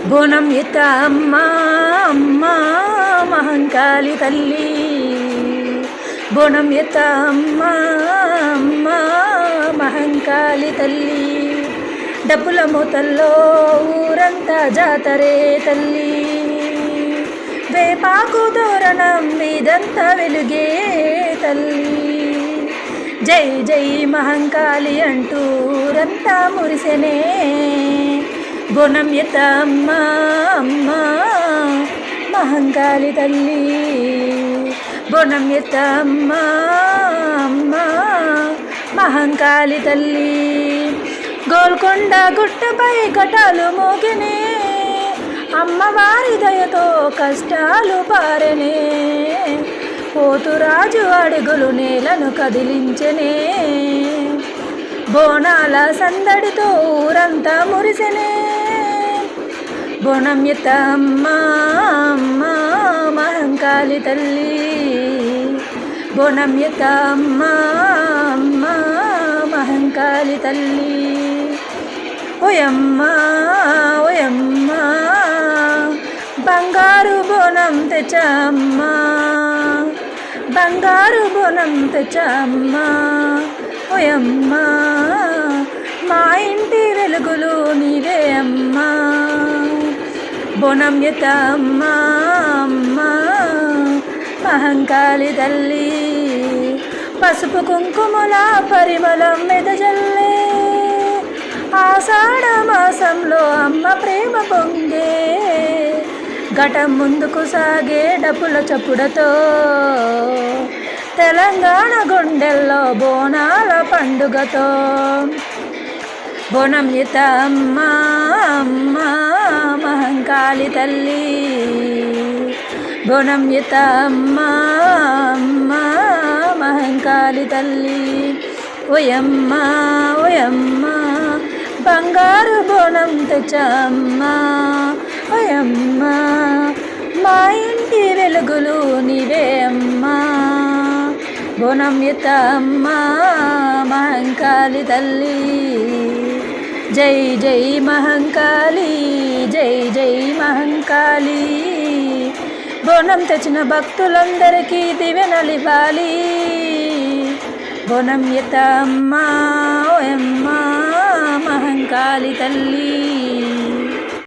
బోనం ఎత్త అమ్మ అమ్మ మహంకాళి తల్లి. బోనం ఎత్త అమ్మ అమ్మ మహంకాళి తల్లి. డప్పుల మూతల్లో ఊరంతా జాతరే తల్లి. వేపాకు తోరణం మీదంతా వెలుగే తల్లి. జై జై మహంకాళి అంటూ ఊరంతా మురిసెనే. బోనం ఎత్త అమ్మ అమ్మ మహంకాళి తల్లి. బోనం ఎత్త అమ్మ అమ్మ మహంకాళి తల్లి. గోల్కొండ గుట్టపై ఘటాలు మోగినే. అమ్మవారి దయతో కష్టాలు పారెనే. పోతురాజు అడుగులు నేలను కదిలించెనే. బోనాల సందడితో ఊరంతా మురిసెనే. బోనం ఎత్త అమ్మ అమ్మ మహంకాళి తల్లి. బోనం ఎత్త అమ్మ అమ్మ మహంకాళి తల్లి. ఓయమ్మ ఓయమ్మ బంగారు బోనం తెచ్చమ్మ. బంగారు బోనం తెచ్చమ్మ. ఓయమ్మ మా ఇంటి వెలుగులు నీవే అమ్మా. బోనం ఎత్త అమ్మ అమ్మ మహంకాళి తల్లి. పసుపు కుంకుమల పరిమళం మెదజల్లే. ఆషాఢ మాసంలో అమ్మ ప్రేమ పొంగే. ఘటం ముందుకు సాగే డప్పుల చప్పుడతో. తెలంగాణ గుండెల్లో బోనాల పండుగతో. బోనం ఎత్త అమ్మ అమ్మ మహంకాళి తల్లి. బోనం ఎత్త అమ్మ అమ్మ మహంకాళి తల్లి. ఓయమ్మ ఓయమ్మ బంగారు బోనం తెచ్చమ్మ. ఓయమ్మ మా ఇంటి వెలుగులు నీవే అమ్మా. బోనం ఎత్త అమ్మ మహంకాళి తల్లి. జై జై మహంకాళి జై జై మహంకాళి. బోనం తెచ్చిన భక్తులందరికీ దివెనలివ్వాలి. బోనం ఎత్త అమ్మ ఓయమ్మ మహంకాళి తల్లి.